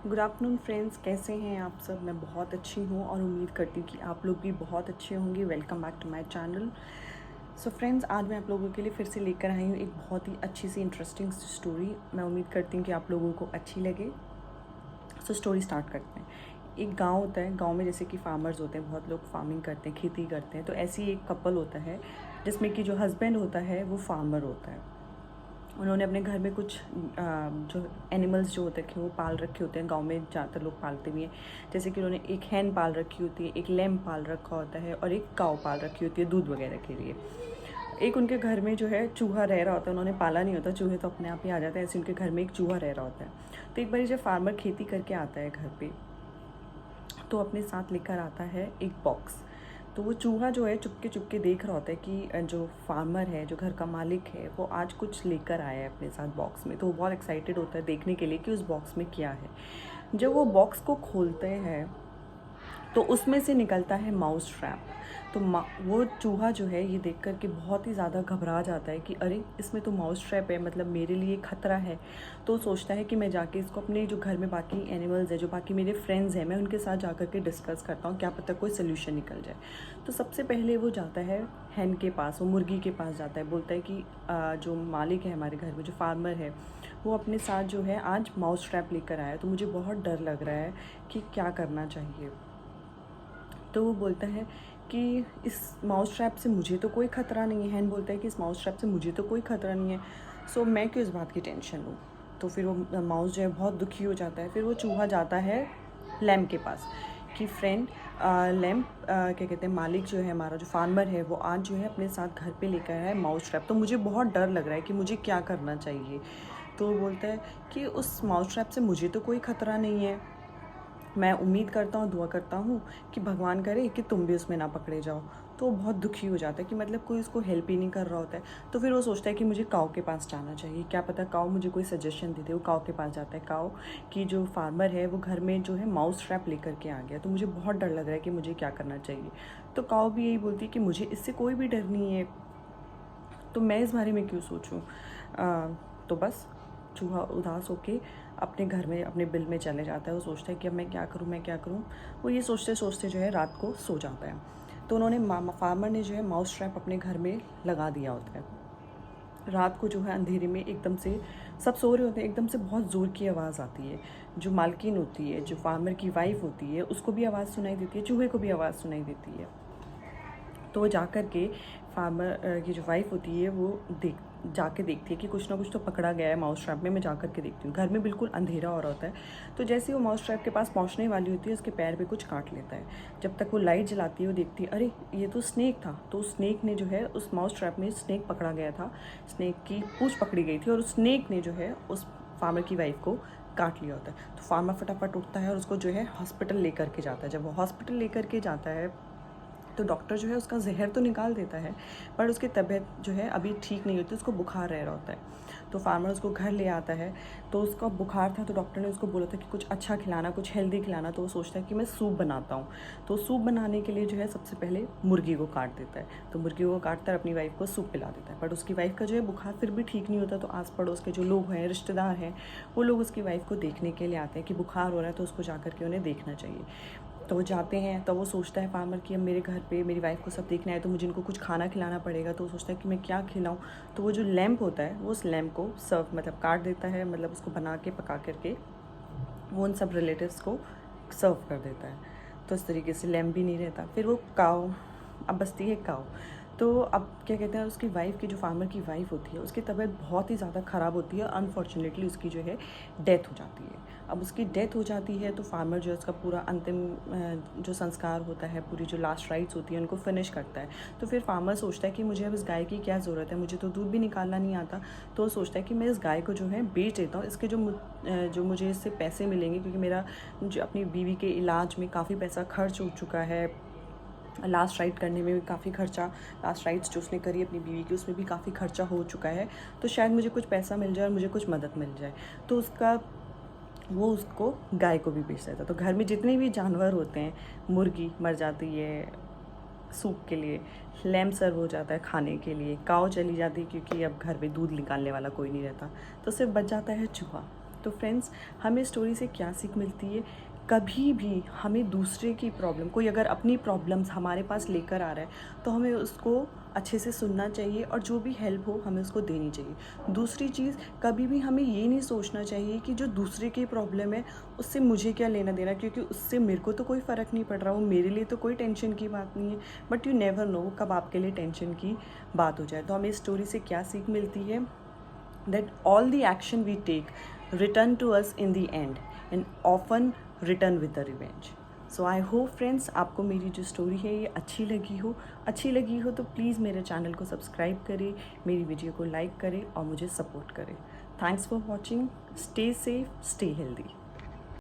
Good afternoon friends, कैसे हैं आप सब। मैं बहुत अच्छी हूँ और उम्मीद करती हूँ कि आप लोग भी बहुत अच्छे होंगे। Welcome back to my channel. So friends, आज मैं आप लोगों के लिए फिर से लेकर आई हूँ एक बहुत ही अच्छी सी इंटरेस्टिंग स्टोरी। मैं उम्मीद करती हूँ कि आप लोगों को अच्छी लगे। सो स्टोरी स्टार्ट करते हैं। एक गांव होता है। गांव में जैसे कि फार्मर्स होते हैं, बहुत लोग फार्मिंग करते हैं, खेती करते हैं। तो ऐसी एक कपल होता है जिसमें कि जो हस्बैंड होता है वो फार्मर होता है। उन्होंने अपने घर में कुछ जो एनिमल्स जो होते हैं वो पाल रखे होते हैं। गांव में ज़्यादातर लोग पालते भी हैं। जैसे कि उन्होंने एक हैन पाल रखी होती है, एक लैम्प पाल रखा होता है और एक काऊ पाल रखी होती है दूध वगैरह के लिए। एक उनके घर में जो है चूहा रह रहा होता है। उन्होंने पाला नहीं होता, चूहे तो अपने आप ही आ जाते हैं। ऐसे उनके घर में एक चूहा रह रहा होता है। तो एक बार जब फार्मर खेती करके आता है घर पे, तो अपने साथ लेकर आता है एक बॉक्स। तो वो चूहा जो है चुपके चुपके देख रहा होता है कि जो फार्मर है, जो घर का मालिक है, वो आज कुछ लेकर आया है अपने साथ बॉक्स में। तो वो बहुत एक्साइटेड होता है देखने के लिए कि उस बॉक्स में क्या है। जब वो बॉक्स को खोलते हैं तो उसमें से निकलता है माउस ट्रैप। तो वो चूहा जो है ये देख कर के बहुत ही ज़्यादा घबरा जाता है कि अरे, इसमें तो माउस ट्रैप है, मतलब मेरे लिए खतरा है। तो सोचता है कि मैं जाके इसको अपने जो घर में बाकी एनिमल्स हैं, जो बाकी मेरे फ्रेंड्स हैं, मैं उनके साथ जा कर के डिस्कस करता हूँ, क्या पता कोई सोल्यूशन निकल जाए। तो सबसे पहले वो जाता है हैन के पास, वो मुर्गी के पास जाता है। बोलता है कि जो मालिक है हमारे घर में, जो फार्मर है, वो अपने साथ जो है आज माउस ट्रैप लेकर आया है। तो मुझे बहुत डर लग रहा है कि क्या करना चाहिए। तो वो बोलता है कि इस माउस ट्रैप से मुझे तो कोई ख़तरा नहीं है। हैन बोलता है कि इस माउस ट्रैप से मुझे तो कोई ख़तरा नहीं है, सो मैं क्यों इस बात की टेंशन लूँ। तो फिर वो माउस जो है बहुत दुखी हो जाता है। फिर वो चूहा जाता है लैम्प के पास कि फ्रेंड, लैम्प क्या कहते हैं, मालिक जो है हमारा, जो फार्मर है, वो आज जो है अपने साथ घर पे लेकर आया है माउस ट्रैप। तो मुझे बहुत डर लग रहा है कि मुझे क्या करना चाहिए। तो वो बोलता है कि उस माउस ट्रैप से मुझे तो कोई ख़तरा नहीं है। मैं उम्मीद करता हूँ, दुआ करता हूँ कि भगवान करे कि तुम भी उसमें ना पकड़े जाओ। तो वो बहुत दुखी हो जाता है कि मतलब कोई उसको हेल्प ही नहीं कर रहा होता है। तो फिर वो सोचता है कि मुझे काऊ के पास जाना चाहिए, क्या पता काऊ मुझे कोई सजेशन दे दे। वो काऊ के पास जाता है। काऊ की जो फार्मर है वो घर में जो है माउस ट्रैप लेकर के आ गया। तो मुझे बहुत डर लग रहा है कि मुझे क्या करना चाहिए। तो काऊ भी यही बोलती है कि मुझे इससे कोई भी डर नहीं है, तो मैं इस बारे में क्यों सोचूं। तो बस चूहा उदास होके अपने घर में, अपने बिल में चले जाता है। वो सोचता है कि अब मैं क्या करूं, मैं क्या करूं। वो ये सोचते सोचते जो है रात को सो जाता है। तो उन्होंने फार्मर ने जो है माउस ट्रैप अपने घर में लगा दिया होता है। रात को जो है अंधेरे में एकदम से सब सो रहे होते हैं, एकदम से बहुत ज़ोर की आवाज़ आती है। जो मालकिन होती है, जो फार्मर की वाइफ होती है, उसको भी आवाज़ सुनाई देती है, चूहे को भी आवाज़ सुनाई देती है। तो वो जा कर के फार्मर की जो वाइफ होती है वो जाके देखती है कि कुछ ना कुछ तो पकड़ा गया है माउस ट्रैप में। मैं जा कर के देखती हूँ। घर में बिल्कुल अंधेरा हो रहा होता है। तो जैसे ही वो माउस ट्रैप के पास पहुँचने वाली होती है, उसके पैर पे कुछ काट लेता है। जब तक वो लाइट जलाती है, वो देखती है अरे, ये तो स्नेक था। तो स्नेक ने जो है, उस माउस ट्रैप में स्नेक पकड़ा गया था, स्नेक की पूँछ पकड़ी गई थी और उस स्नेक ने जो है उस फार्मर की वाइफ को काट लिया होता है। तो फार्मर फटाफट उठता है और उसको जो है हॉस्पिटल लेकर के जाता है। जब वो हॉस्पिटल लेकर के जाता है तो डॉक्टर जो है उसका जहर तो निकाल देता है, पर उसकी तबीयत जो है अभी ठीक नहीं होती, उसको बुखार रह रहा होता है। तो फार्मर उसको घर ले आता है। तो उसका बुखार था, तो डॉक्टर ने उसको बोला था कि कुछ अच्छा खिलाना, कुछ हेल्दी खिलाना। तो वो सोचता है कि मैं सूप बनाता हूँ। तो सूप बनाने के लिए जो है सबसे पहले मुर्गी को काट देता है। तो मुर्गी को काट कर अपनी वाइफ को सूप पिला देता है। बट उसकी वाइफ का जो है बुखार फिर भी ठीक नहीं होता। तो आस पड़ोस के जो लोग हैं, रिश्तेदार हैं, वो लोग उसकी वाइफ को देखने के लिए आते हैं कि बुखार हो रहा है, तो उसको जा के उन्हें देखना चाहिए। तो वो जाते हैं। तो वो सोचता है फार्मर कि अब मेरे घर पे मेरी वाइफ को सब देखना है, तो मुझे इनको कुछ खाना खिलाना पड़ेगा। तो वो सोचता है कि मैं क्या खिलाऊं। तो वो जो लैम्प होता है, वो उस लैम्प को सर्व मतलब काट देता है, मतलब उसको बना के पका करके वो उन सब रिलेटिव्स को सर्व कर देता है। तो इस तरीके से लैम्प भी नहीं रहता। फिर वो काऊ, अब बचती है काऊ। तो अब क्या कहते हैं, उसकी वाइफ की, जो फार्मर की वाइफ होती है, उसकी तबीयत बहुत ही ज़्यादा ख़राब होती है। अनफॉर्चुनेटली उसकी जो है डेथ हो जाती है। अब उसकी डेथ हो जाती है तो फार्मर जो है उसका पूरा अंतिम जो संस्कार होता है, पूरी जो लास्ट राइट्स होती है, उनको फिनिश करता है। तो फिर फार्मर सोचता है कि मुझे अब इस गाय की क्या ज़रूरत है, मुझे तो दूध भी निकालना नहीं आता। तो वो सोचता है कि मैं इस गाय को जो है बेच देता हूँ। इसके जो मुझे इससे पैसे मिलेंगे, क्योंकि मेरा जो अपनी बीवी के इलाज में काफ़ी पैसा खर्च हो चुका है, लास्ट राइट करने में भी काफ़ी खर्चा, लास्ट राइट्स जो उसने करी अपनी बीवी की, उसमें भी काफ़ी खर्चा हो चुका है। तो शायद मुझे कुछ पैसा मिल जाए और मुझे कुछ मदद मिल जाए। तो वो उसको गाय को भी बेच देता। तो घर में जितने भी जानवर होते हैं, मुर्गी मर जाती है सूप के लिए, लैम्प सर्व हो जाता है खाने के लिए, काऊ चली जाती है क्योंकि अब घर में दूध निकालने वाला कोई नहीं रहता। तो सिर्फ बच जाता है चूहा। तो फ्रेंड्स, हमें स्टोरी से क्या सीख मिलती है? कभी भी हमें दूसरे की प्रॉब्लम, कोई अगर अपनी प्रॉब्लम्स हमारे पास लेकर आ रहा है तो हमें उसको अच्छे से सुनना चाहिए और जो भी हेल्प हो हमें उसको देनी चाहिए। दूसरी चीज़, कभी भी हमें ये नहीं सोचना चाहिए कि जो दूसरे की प्रॉब्लम है उससे मुझे क्या लेना देना, क्योंकि उससे मेरे को तो कोई फ़र्क नहीं पड़ रहा, वो मेरे लिए तो कोई टेंशन की बात नहीं है। बट यू नेवर नो कब आपके लिए टेंशन की बात हो जाए। तो हमें इस स्टोरी से क्या सीख मिलती है? that all the action we take return to us in the end and often return with the revenge. So I hope friends, आपको मेरी जो स्टोरी है ये अच्छी लगी हो तो प्लीज़ मेरे चैनल को सब्सक्राइब करें, मेरी वीडियो को लाइक करें और मुझे सपोर्ट करें। Thanks for watching. Stay safe, stay healthy.